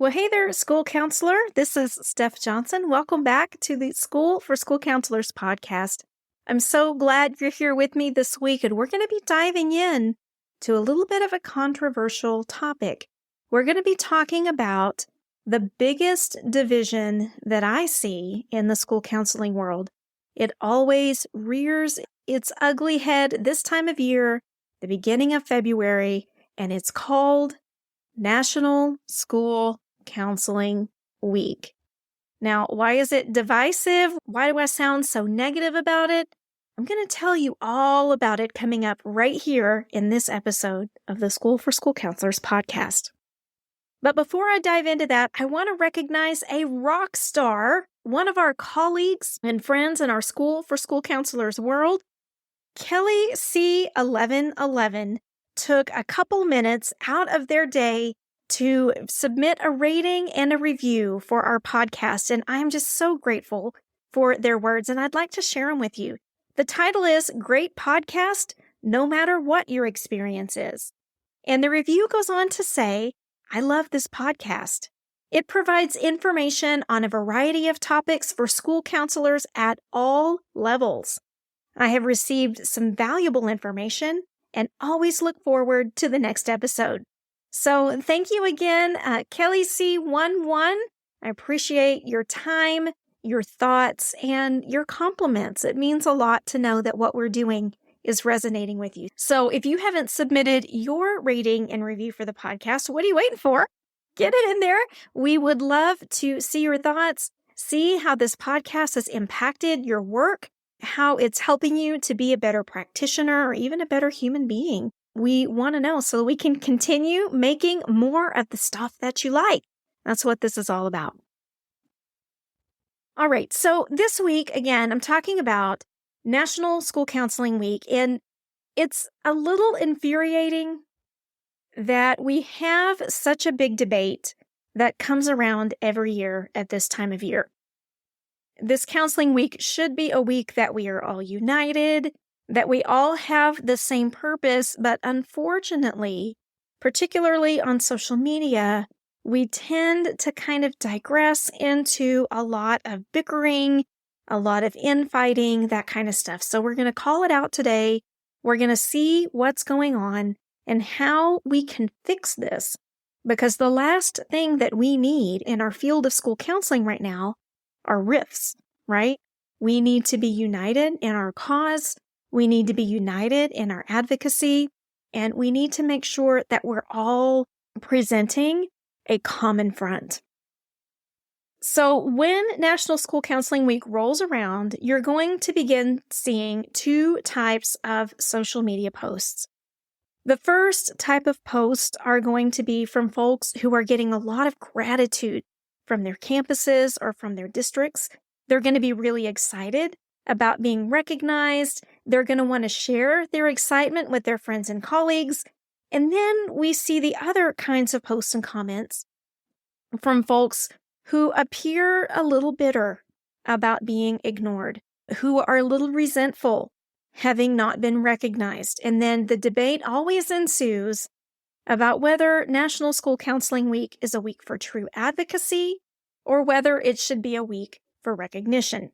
Well, hey there, school counselor. This is Steph Johnson. Welcome back to the School for School Counselors podcast. I'm so glad you're here with me this week, and we're going to be diving in to a little bit of a controversial topic. We're going to be talking about the biggest division that I see in the school counseling world. It always rears its ugly head this time of year, the beginning of February, and it's called National School Counseling Week. Now, why is it divisive? Why do I sound so negative about it? I'm going to tell you all about it coming up right here in this episode of the School for School Counselors podcast. But before I dive into that, I want to recognize a rock star, one of our colleagues and friends in our School for School Counselors world. Kelly C1111 took a couple minutes out of their day to submit a rating and a review for our podcast, and I am just so grateful for their words, and I'd like to share them with you. The title is Great Podcast, No Matter What Your Experience Is. And the review goes on to say, I love this podcast. It provides information on a variety of topics for school counselors at all levels. I have received some valuable information and always look forward to the next episode. So thank you again, Kelly C11. I appreciate your time, your thoughts, and your compliments. It means a lot to know that what we're doing is resonating with you. So if you haven't submitted your rating and review for the podcast, what are you waiting for? Get it in there. We would love to see your thoughts, see how this podcast has impacted your work, how it's helping you to be a better practitioner or even a better human being. We want to know so we can continue making more of the stuff that you like. That's what this is all about. All right, so this week, again, I'm talking about National School Counseling Week, and it's a little infuriating that we have such a big debate that comes around every year at this time of year. This counseling week should be a week that we are all united, that we all have the same purpose, but unfortunately, particularly on social media, we tend to kind of digress into a lot of bickering, a lot of infighting, that kind of stuff. So we're going to call it out today. We're going to see what's going on and how we can fix this, because the last thing that we need in our field of school counseling right now are rifts, right? We need to be united in our cause. We need to be united in our advocacy, and we need to make sure that we're all presenting a common front. So when National School Counseling Week rolls around, you're going to begin seeing two types of social media posts. The first type of posts are going to be from folks who are getting a lot of gratitude from their campuses or from their districts. They're going to be really excited about being recognized. They're going to want to share their excitement with their friends and colleagues. And then we see the other kinds of posts and comments from folks who appear a little bitter about being ignored, who are a little resentful having not been recognized. And then the debate always ensues about whether National School Counseling Week is a week for true advocacy or whether it should be a week for recognition.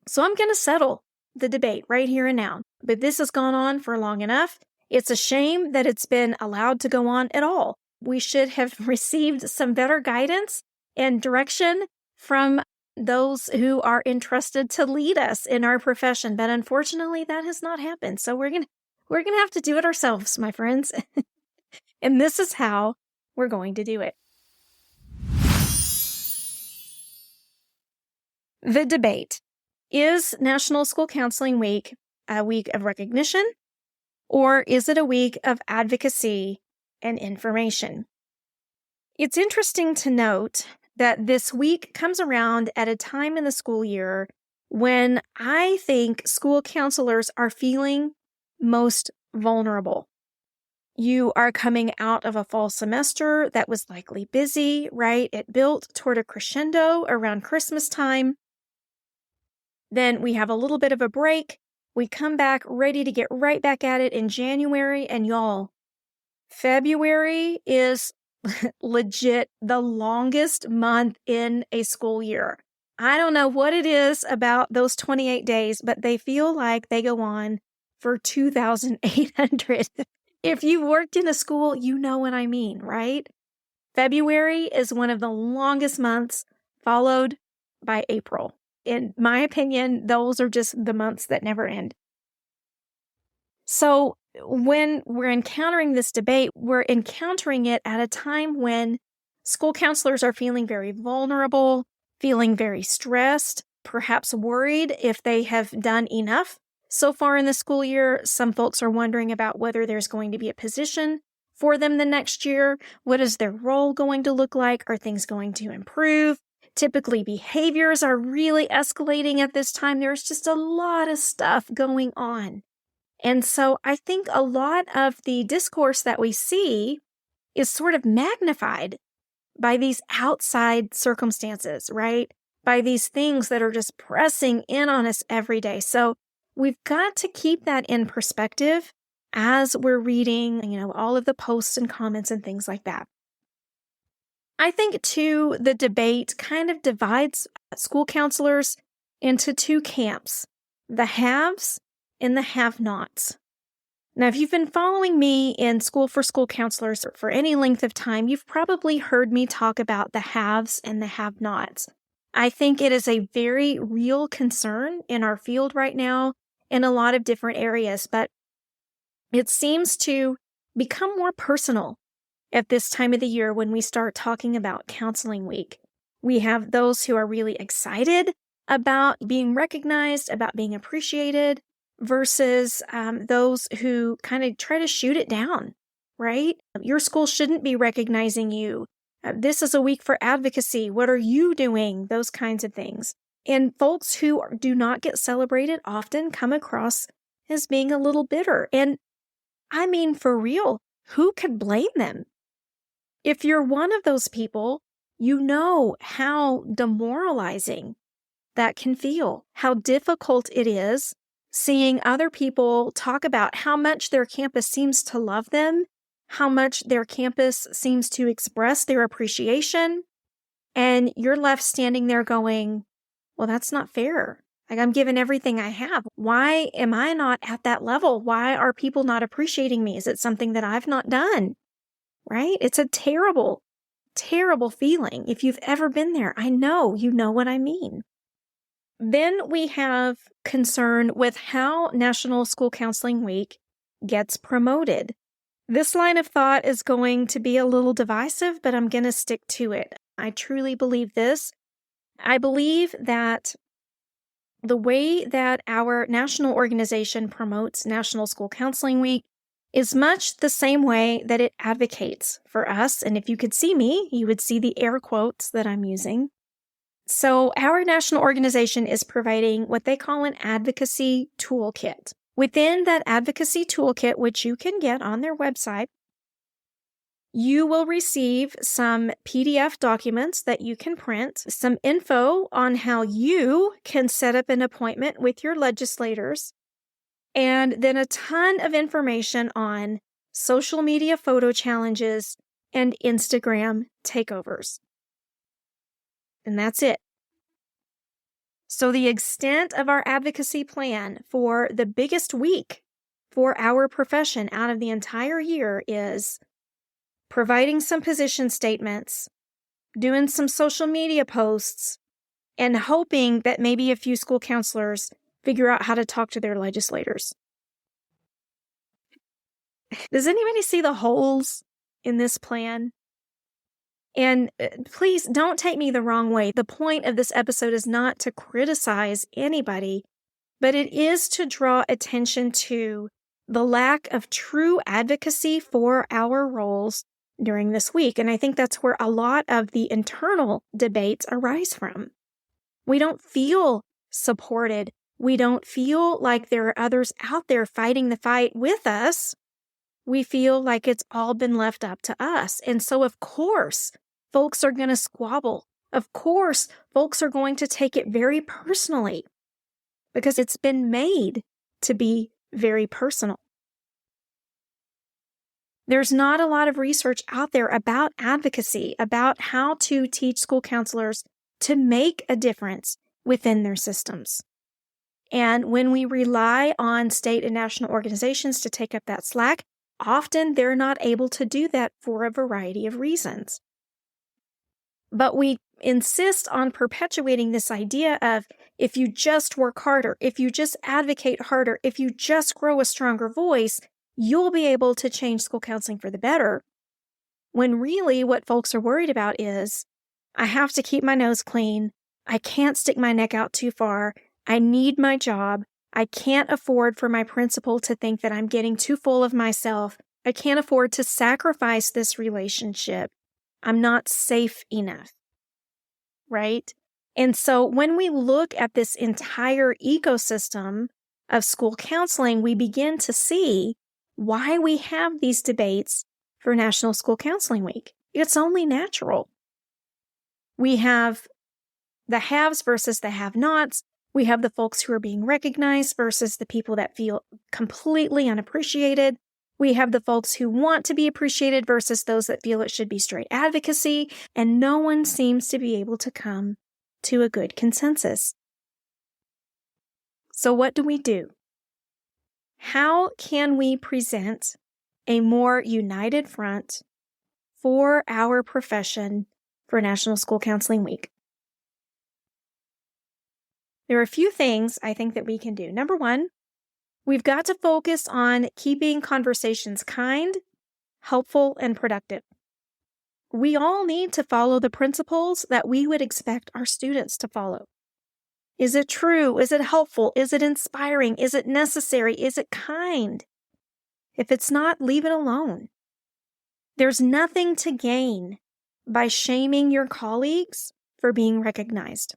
So I'm going to settle the debate right here and now, but this has gone on for long enough. It's a shame that it's been allowed to go on at all. We should have received some better guidance and direction from those who are entrusted to lead us in our profession, but unfortunately that has not happened. So we're going to have to do it ourselves, my friends. And this is how we're going to do it. The debate. Is National School Counseling Week a week of recognition, or is it a week of advocacy and information? It's interesting to note that this week comes around at a time in the school year when I think school counselors are feeling most vulnerable. You are coming out of a fall semester that was likely busy, right? It built toward a crescendo around Christmas time. Then we have a little bit of a break. We come back ready to get right back at it in January. And y'all, February is legit the longest month in a school year. I don't know what it is about those 28 days, but they feel like they go on for 2,800. If you've worked in a school, you know what I mean, right? February is one of the longest months, followed by April. In my opinion, those are just the months that never end. So when we're encountering this debate, we're encountering it at a time when school counselors are feeling very vulnerable, feeling very stressed, perhaps worried if they have done enough so far in the school year. Some folks are wondering about whether there's going to be a position for them the next year. What is their role going to look like? Are things going to improve? Typically, behaviors are really escalating at this time. There's just a lot of stuff going on. And so I think a lot of the discourse that we see is sort of magnified by these outside circumstances, right? By these things that are just pressing in on us every day. So we've got to keep that in perspective as we're reading, all of the posts and comments and things like that. I think, too, the debate kind of divides school counselors into two camps, the haves and the have-nots. Now, if you've been following me in School for School Counselors for any length of time, you've probably heard me talk about the haves and the have-nots. I think it is a very real concern in our field right now in a lot of different areas, but it seems to become more personal at this time of the year when we start talking about Counseling Week. We have those who are really excited about being recognized, about being appreciated, versus those who kind of try to shoot it down, right? Your school shouldn't be recognizing you. This is a week for advocacy. What are you doing? Those kinds of things. And folks who do not get celebrated often come across as being a little bitter. And I mean, for real, who could blame them? If you're one of those people, you know how demoralizing that can feel, how difficult it is seeing other people talk about how much their campus seems to love them, how much their campus seems to express their appreciation, and you're left standing there going, well, that's not fair. Like, I'm giving everything I have. Why am I not at that level? Why are people not appreciating me? Is it something that I've not done? Right? It's a terrible, terrible feeling. If you've ever been there, I know you know what I mean. Then we have concern with how National School Counseling Week gets promoted. This line of thought is going to be a little divisive, but I'm going to stick to it. I truly believe this. I believe that the way that our national organization promotes National School Counseling Week is much the same way that it advocates for us. And if you could see me, you would see the air quotes that I'm using. So our national organization is providing what they call an advocacy toolkit. Within that advocacy toolkit, which you can get on their website, you will receive some PDF documents that you can print, some info on how you can set up an appointment with your legislators, and then a ton of information on social media photo challenges and Instagram takeovers. And that's it. So the extent of our advocacy plan for the biggest week for our profession out of the entire year is providing some position statements, doing some social media posts, and hoping that maybe a few school counselors figure out how to talk to their legislators. Does anybody see the holes in this plan? And please don't take me the wrong way. The point of this episode is not to criticize anybody, but it is to draw attention to the lack of true advocacy for our roles during this week. And I think that's where a lot of the internal debates arise from. We don't feel supported. We don't feel like there are others out there fighting the fight with us. We feel like it's all been left up to us. And so, of course, folks are going to squabble. Of course, folks are going to take it very personally because it's been made to be very personal. There's not a lot of research out there about advocacy, about how to teach school counselors to make a difference within their systems. And when we rely on state and national organizations to take up that slack, often they're not able to do that for a variety of reasons. But we insist on perpetuating this idea of if you just work harder, if you just advocate harder, if you just grow a stronger voice, you'll be able to change school counseling for the better. When really what folks are worried about is, I have to keep my nose clean. I can't stick my neck out too far. I need my job. I can't afford for my principal to think that I'm getting too full of myself. I can't afford to sacrifice this relationship. I'm not safe enough, right? And so when we look at this entire ecosystem of school counseling, we begin to see why we have these debates for National School Counseling Week. It's only natural. We have the haves versus the have-nots. We have the folks who are being recognized versus the people that feel completely unappreciated. We have the folks who want to be appreciated versus those that feel it should be straight advocacy, and no one seems to be able to come to a good consensus. So what do? How can we present a more united front for our profession for National School Counseling Week? There are a few things I think that we can do. Number one, we've got to focus on keeping conversations kind, helpful, and productive. We all need to follow the principles that we would expect our students to follow. Is it true? Is it helpful? Is it inspiring? Is it necessary? Is it kind? If it's not, leave it alone. There's nothing to gain by shaming your colleagues for being recognized.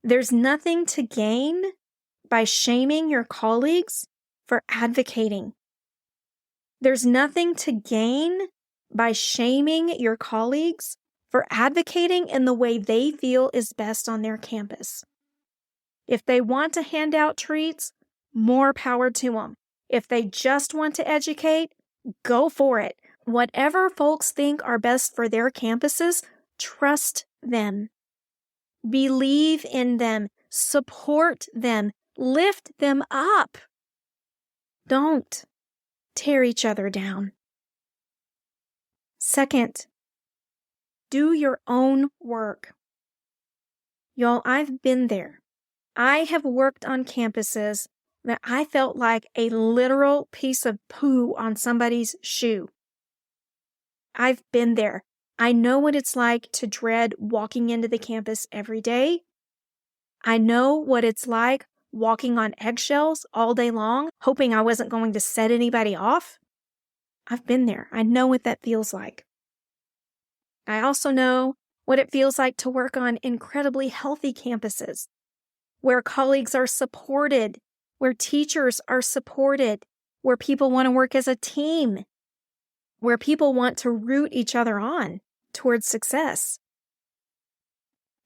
There's nothing to gain by shaming your colleagues for advocating. There's nothing to gain by shaming your colleagues for advocating in the way they feel is best on their campus. If they want to hand out treats, more power to them. If they just want to educate, go for it. Whatever folks think are best for their campuses, trust them. Believe in them. Support them. Lift them up. Don't tear each other down. Second, do your own work. Y'all, I've been there. I have worked on campuses that I felt like a literal piece of poo on somebody's shoe. I've been there. I know what it's like to dread walking into the campus every day. I know what it's like walking on eggshells all day long, hoping I wasn't going to set anybody off. I've been there. I know what that feels like. I also know what it feels like to work on incredibly healthy campuses, where colleagues are supported, where teachers are supported, where people want to work as a team, where people want to root each other on towards success.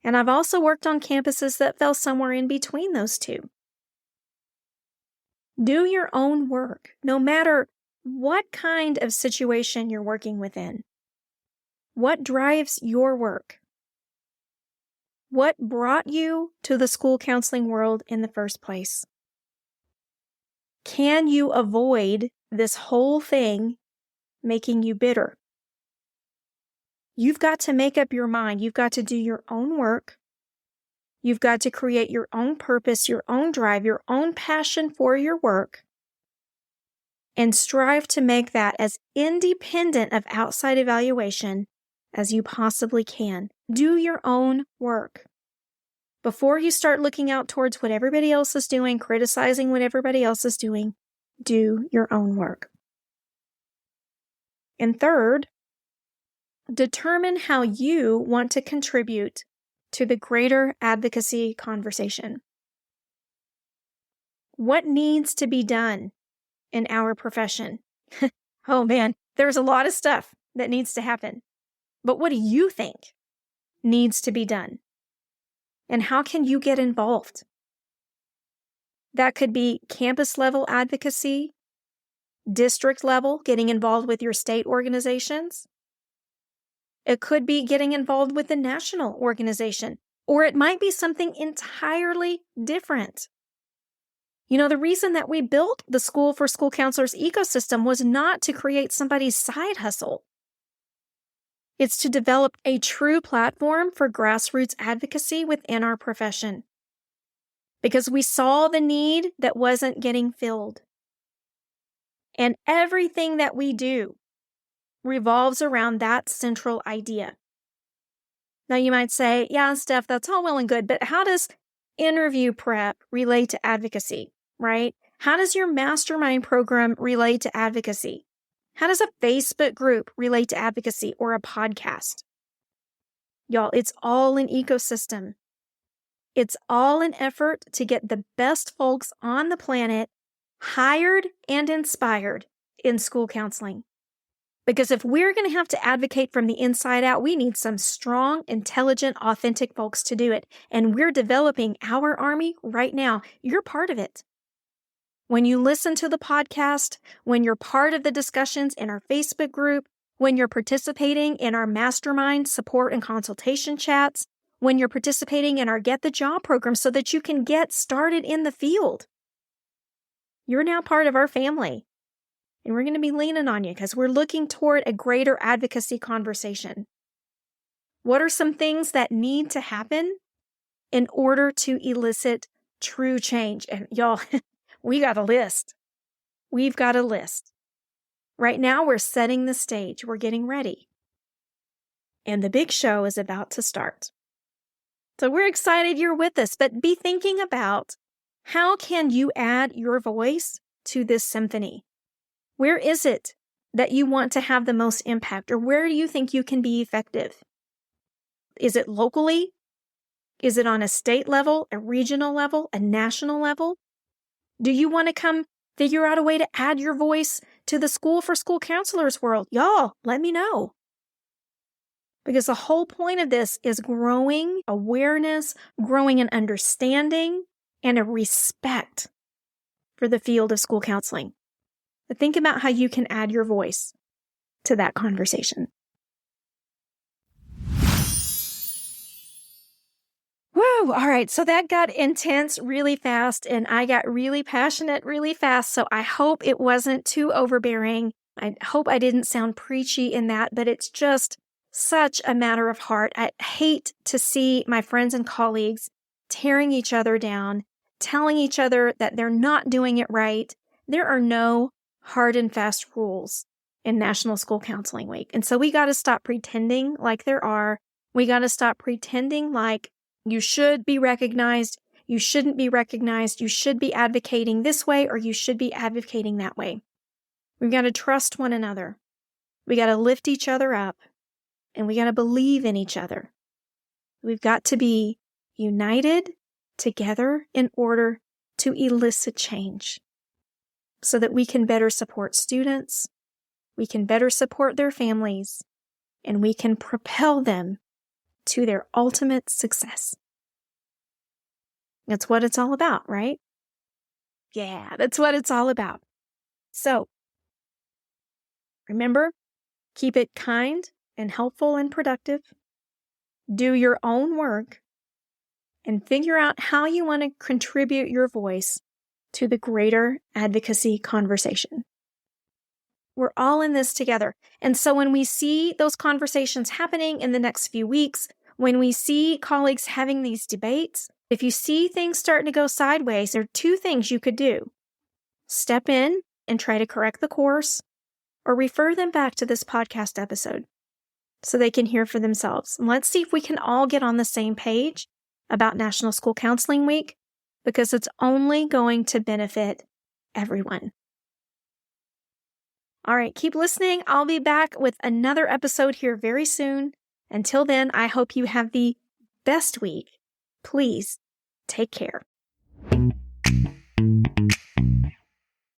And I've also worked on campuses that fell somewhere in between those two. Do your own work, no matter what kind of situation you're working within. What drives your work? What brought you to the school counseling world in the first place? Can you avoid this whole thing making you bitter? You've got to make up your mind. You've got to do your own work. You've got to create your own purpose, your own drive, your own passion for your work, and strive to make that as independent of outside evaluation as you possibly can. Do your own work. Before you start looking out towards what everybody else is doing, criticizing what everybody else is doing, do your own work. And third, determine how you want to contribute to the greater advocacy conversation. What needs to be done in our profession? Oh man, there's a lot of stuff that needs to happen. But what do you think needs to be done? And how can you get involved? That could be campus level advocacy. district level, getting involved with your state organizations. It could be getting involved with the national organization, or it might be something entirely different. The reason that we built the School for School Counselors ecosystem was not to create somebody's side hustle. It's to develop a true platform for grassroots advocacy within our profession. Because we saw the need that wasn't getting filled. And everything that we do revolves around that central idea. Now you might say, yeah, Steph, that's all well and good, but how does interview prep relate to advocacy, right? How does your mastermind program relate to advocacy? How does a Facebook group relate to advocacy or a podcast? Y'all, it's all an ecosystem. It's all an effort to get the best folks on the planet hired and inspired in school counseling. Because if we're going to have to advocate from the inside out, we need some strong, intelligent, authentic folks to do it. And we're developing our army right now. You're part of it. When you listen to the podcast, when you're part of the discussions in our Facebook group, when you're participating in our mastermind support and consultation chats, when you're participating in our Get the Job program so that you can get started in the field, you're now part of our family. And we're going to be leaning on you because we're looking toward a greater advocacy conversation. What are some things that need to happen in order to elicit true change? And y'all, we got a list. We've got a list. Right now, we're setting the stage. We're getting ready. And the big show is about to start. So we're excited you're with us, but be thinking about how can you add your voice to this symphony? Where is it that you want to have the most impact, or where do you think you can be effective? Is it locally? Is it on a state level, a regional level, a national level? Do you want to come figure out a way to add your voice to the School for School Counselors world? Y'all, let me know. Because the whole point of this is growing awareness, growing an understanding, and a respect for the field of school counseling. But think about how you can add your voice to that conversation. Woo! All right, so that got intense really fast, and I got really passionate really fast, so I hope it wasn't too overbearing. I hope I didn't sound preachy in that, but it's just such a matter of heart. I hate to see my friends and colleagues tearing each other down, telling each other that they're not doing it right. There are no hard and fast rules in National School Counseling Week. And so we got to stop pretending like there are. We got to stop pretending like you should be recognized, you shouldn't be recognized, you should be advocating this way, or you should be advocating that way. We've got to trust one another. We got to lift each other up, and we got to believe in each other. We've got to be united together in order to elicit change so that we can better support students, we can better support their families, and we can propel them to their ultimate success. That's what it's all about, right? Yeah, that's what it's all about. So, remember, keep it kind and helpful and productive. Do your own work and figure out how you want to contribute your voice to the greater advocacy conversation. We're all in this together. And so when we see those conversations happening in the next few weeks, when we see colleagues having these debates, if you see things starting to go sideways, there are two things you could do. Step in and try to correct the course, or refer them back to this podcast episode so they can hear for themselves. And let's see if we can all get on the same page about National School Counseling Week, because it's only going to benefit everyone. All right, keep listening. I'll be back with another episode here very soon. Until then, I hope you have the best week. Please take care.